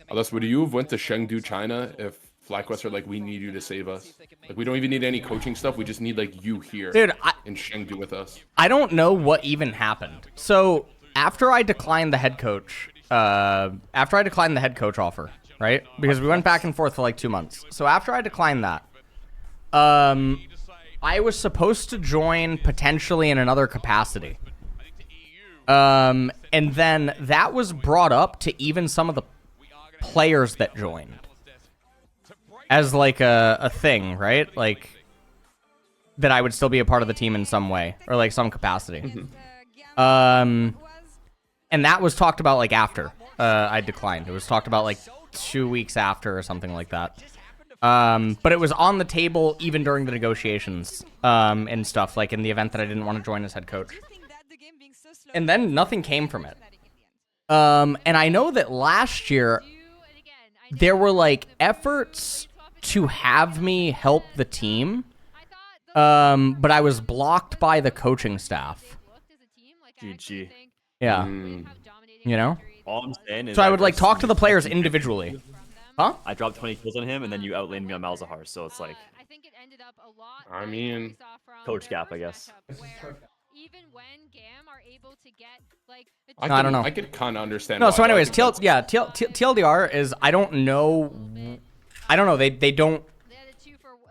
Unless, would you have went to Chengdu, China if FlyQuest are like, we need you to save us? Like, we don't even need any coaching stuff. We just need, like, you here Dude, in Chengdu with us. I don't know what even happened. So after I declined the head coach, offer, right? Because we went back and forth for like 2 months. So after I declined that, I was supposed to join potentially in another capacity. And then that was brought up to even some of the players that joined as like a thing, right? Like that I would still be a part of the team in some way or like some capacity. And that was talked about like after I declined. It was talked about like 2 weeks after or something like that. But it was on the table even during the negotiations and stuff, like in the event that I didn't want to join as head coach. And then nothing came from it. And I know that last year there were like efforts to have me help the team, but I was blocked by the coaching staff. GG. Yeah. You know? All I'm saying is So I would like talk to the players individually. Huh? I dropped 20 kills on him, and then you outlaned me on Malzahar, so it's like... I mean... Coach gap, I guess. I don't know. I could kind of understand. No, so anyways, TLDR is I don't know. They don't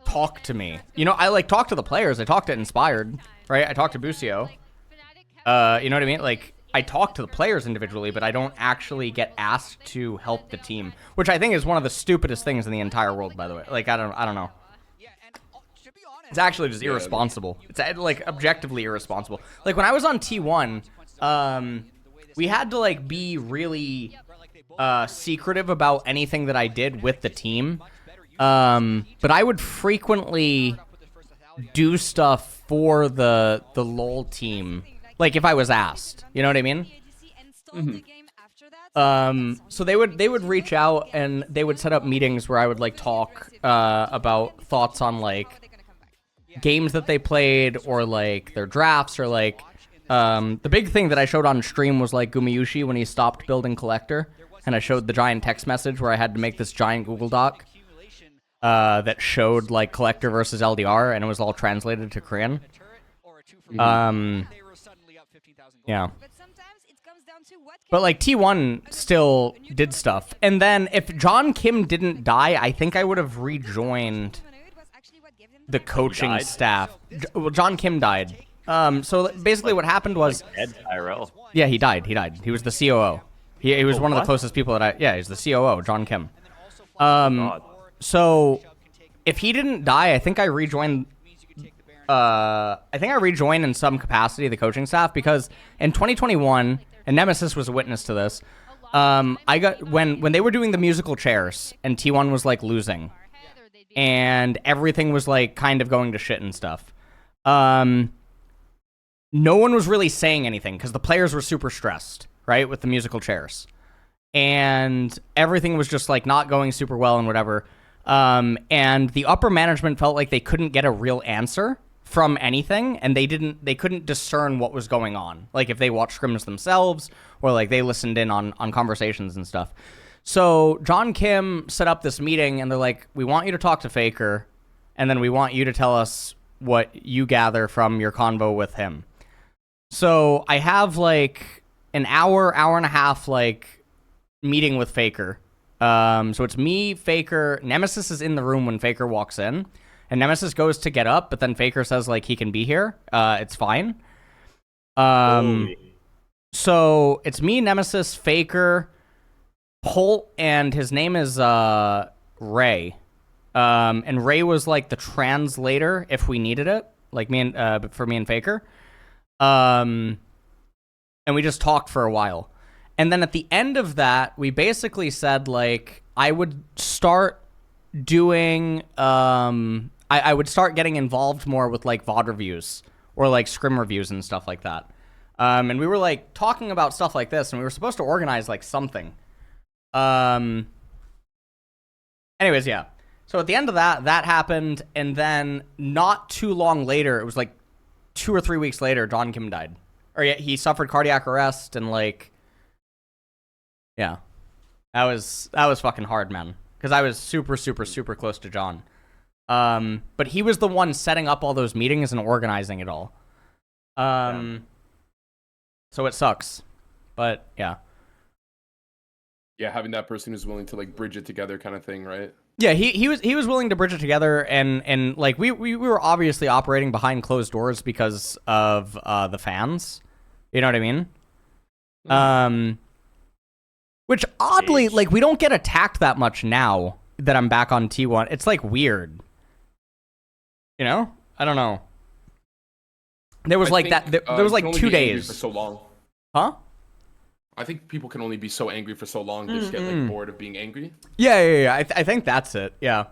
talk to me. You know, I like talk to the players. I talk to Inspired, right? I talk to Busio. You know what I mean? Like I talk to the players individually, but I don't actually get asked to help the team, which I think is one of the stupidest things in the entire world, by the way. Like I don't know. It's actually just irresponsible. It's like objectively irresponsible. Like when I was on T1, we had to like be really secretive about anything that I did with the team. But I would frequently do stuff for the LoL team, like if I was asked. You know what I mean? So they would reach out and they would set up meetings where I would like talk about thoughts on like games that they played or like their drafts or like the big thing that I showed on stream was like Gumayushi when he stopped building Collector, and I showed the giant text message where I had to make this giant Google Doc that showed like Collector versus LDR, and it was all translated to Korean. Yeah. But like T1 still did stuff. And then if John Kim didn't die, I think I would have rejoined the coaching staff. Well, John Kim died. So basically what happened was... Ed IRL. Yeah, he died. He was the COO. He was one of the closest people that I... Yeah, he's the COO, John Kim. So if he didn't die, I think I rejoined... in some capacity the coaching staff, because in 2021, and Nemesis was a witness to this, I got when they were doing the musical chairs and T1 was like losing and everything was like kind of going to shit and stuff. No one was really saying anything because the players were super stressed, right, with the musical chairs, and everything was just like not going super well and whatever. And the upper management felt like they couldn't get a real answer from anything, and they couldn't discern what was going on, like if they watched scrims themselves or like they listened in on conversations and stuff. So John Kim set up this meeting, and they're like, we want you to talk to Faker, and then we want you to tell us what you gather from your convo with him. So I have like an hour and a half like meeting with Faker. So it's me, Faker, Nemesis is in the room when Faker walks in. And Nemesis goes to get up, but then Faker says, like, he can be here. It's fine. So it's me, Nemesis, Faker, Holt, and his name is Ray. And Ray was, like, the translator if we needed it, like for me and Faker. And we just talked for a while. And then at the end of that, we basically said, like, I would start doing... I would start getting involved more with like VOD reviews or like scrim reviews and stuff like that. And we were like talking about stuff like this, and we were supposed to organize like something. Anyways, yeah. So at the end of that happened, and then not too long later, it was like 2 or 3 weeks later, John Kim died. Or yeah, he suffered cardiac arrest, and like Yeah. That was fucking hard, man. Because I was super, super, super close to John. But he was the one setting up all those meetings and organizing it all. So it sucks. But yeah. Yeah, having that person who's willing to like bridge it together kind of thing, right? Yeah, he was willing to bridge it together, and like we were obviously operating behind closed doors because of the fans. You know what I mean? Which oddly, like, we don't get attacked that much now that I'm back on T1. It's like weird. You know? I don't know. There was like that. There was like 2 days for so long. Huh? I think people can only be so angry for so long. They just get like bored of being angry. Yeah. I think that's it. Yeah.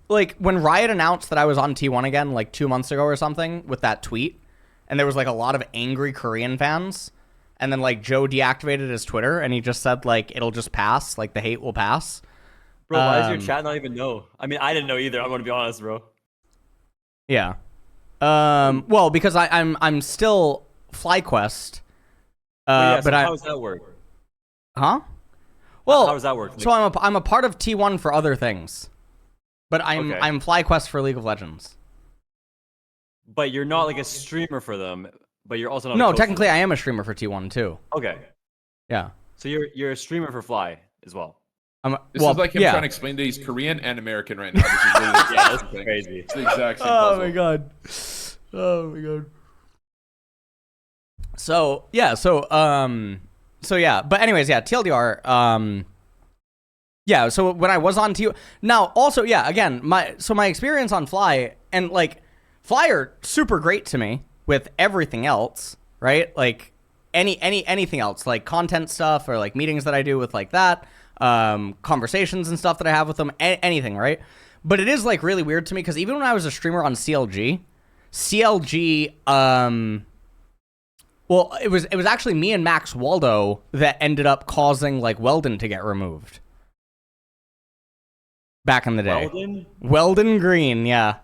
Like when Riot announced that I was on T1 again, like 2 months ago or something, with that tweet, and there was like a lot of angry Korean fans, and then like Joe deactivated his Twitter, and he just said like it'll just pass, like the hate will pass. Bro, why does your chat not even know? I mean, I didn't know either. I'm gonna be honest, bro. Yeah. Well, because I'm still FlyQuest. So but how does that work? Huh? Well, how does that work? So I'm a part of T1 for other things, but I'm FlyQuest for League of Legends. But you're not like a streamer for them. But you're also not. No, technically I am a streamer for T1 too. Okay. Yeah. So you're a streamer for Fly as well. This is like him trying to explain that he's Korean and American right now. This is really yeah, that's crazy. It's the exact same puzzle. Oh my god. So yeah, but anyways, yeah, TLDR. Yeah, so when I was on T1, now also again, my experience on Fly, and like Fly are super great to me with everything else, right? Like anything else, like content stuff or like meetings that I do with like that, conversations and stuff that I have with them, anything, right? But it is like really weird to me because even when I was a streamer on CLG, well, it was actually me and Max Waldo that ended up causing like Weldon to get removed back in the day. Weldon Green, yeah.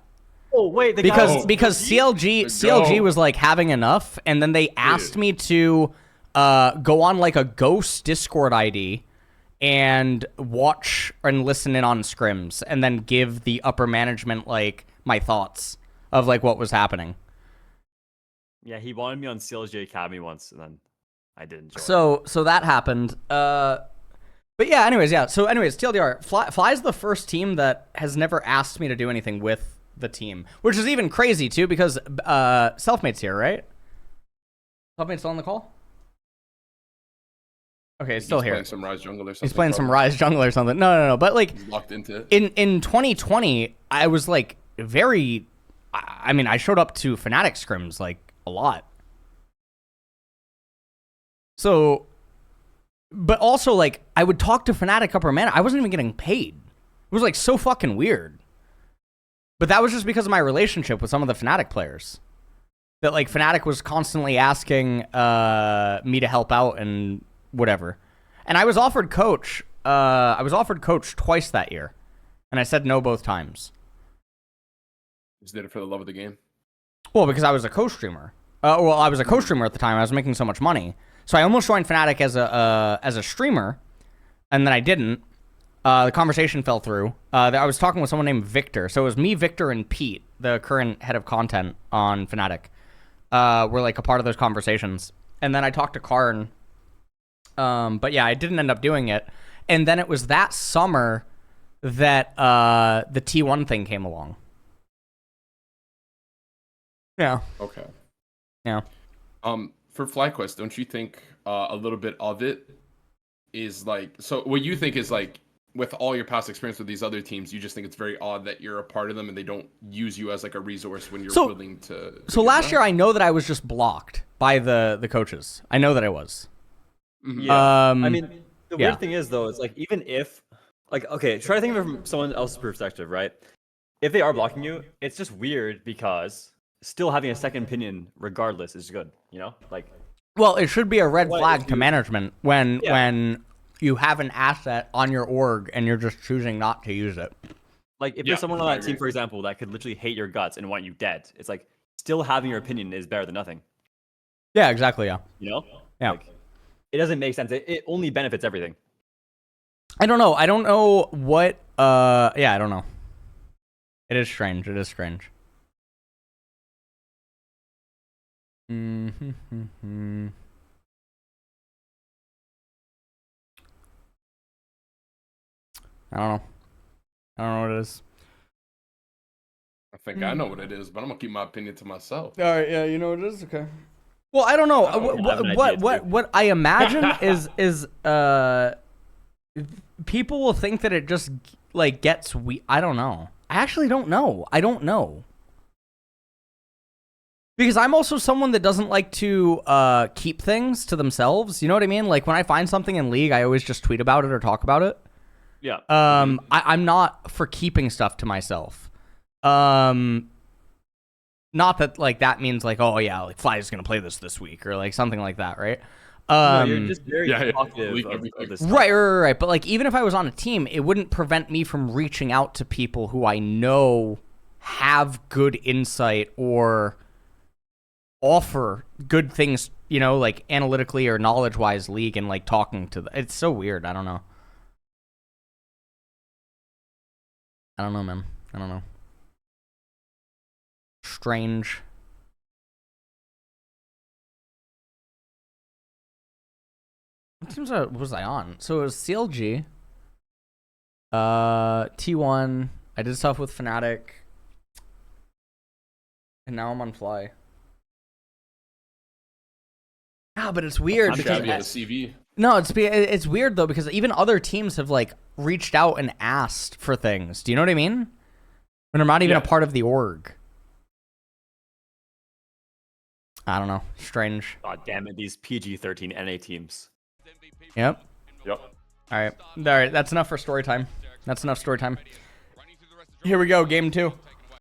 Oh wait, because CLG was like having enough, and then they asked me to go on like a ghost Discord ID and watch and listen in on scrims, and then give the upper management like my thoughts of like what was happening. Yeah, he wanted me on CLG Academy once, and then I didn't join. So that happened. But yeah, anyways, TLDR, Fly's the first team that has never asked me to do anything with the team, which is even crazy too, because Selfmate's here, right? Selfmate's still on the call? Okay, he's still here. Playing some Rise Jungle or something. He's playing some Rise Jungle or something. No. But like, he's locked into it. In 2020, I was like very. I mean, I showed up to Fnatic scrims like a lot. So, but also like I would talk to Fnatic upper man. I wasn't even getting paid. It was like so fucking weird. But that was just because of my relationship with some of the Fnatic players. That like Fnatic was constantly asking me to help out and whatever. And I was offered coach. I was offered coach twice that year, and I said no both times. Just did it for the love of the game. Well, because I was a co-streamer. I was a co-streamer at the time. I was making so much money, so I almost joined Fnatic as a streamer, and then I didn't. The conversation fell through. I was talking with someone named Victor. So it was me, Victor, and Pete, the current head of content on Fnatic. Were like a part of those conversations. And then I talked to Karn. But yeah, I didn't end up doing it. And then it was that summer that the T1 thing came along. Yeah. Okay. Yeah. For FlyQuest, don't you think a little bit of it is like, so what you think is like, with all your past experience with these other teams, you just think it's very odd that you're a part of them and they don't use you as like a resource when you're willing to So last year I know that I was just blocked by the coaches. I know that I was. Mm-hmm. Yeah. I mean, the weird thing is though, it's like, even if, like, okay, try to think of it from someone else's perspective, right? If they are blocking you, it's just weird because still having a second opinion regardless is good, you know? Like, well, it should be a red flag to management when you have an asset on your org and you're just choosing not to use it. Like, if there's someone on that team, for example, that could literally hate your guts and want you dead, it's like, still having your opinion is better than nothing. Yeah, exactly, yeah. You know? Yeah. Like, it doesn't make sense. It only benefits everything. I don't know. I don't know what. Yeah, I don't know. It is strange. It is strange. Mm-hmm. I don't know. I don't know what it is. I think I know what it is, but I'm gonna keep my opinion to myself. All right, yeah, you know what it is. Okay. Well, I don't know. What I imagine is people will think that it just like gets I don't know. I actually don't know. I don't know. Because I'm also someone that doesn't like to keep things to themselves. You know what I mean? Like when I find something in League, I always just tweet about it or talk about it. Yeah. I'm not for keeping stuff to myself. Not that like that means like, oh yeah, like Fly is gonna play this week or like something like that, right? No, you're just very talkative of this stuff. Right. But like even if I was on a team, it wouldn't prevent me from reaching out to people who I know have good insight or offer good things, you know, like analytically or knowledge-wise League and like talking to them. It's so weird. I don't know. I don't know, man. I don't know. Strange. What teams was I on? So it was CLG. T1. I did stuff with Fnatic. And now I'm on Fly. Ah, but it's weird because CV. No, it's weird though because even other teams have like reached out and asked for things. Do you know what I mean? When they're not even a part of the org. I don't know. Strange. God damn it, these PG-13 NA teams. Yep. Yep. All right. That's enough for story time. That's enough story time. Here we go. Game 2.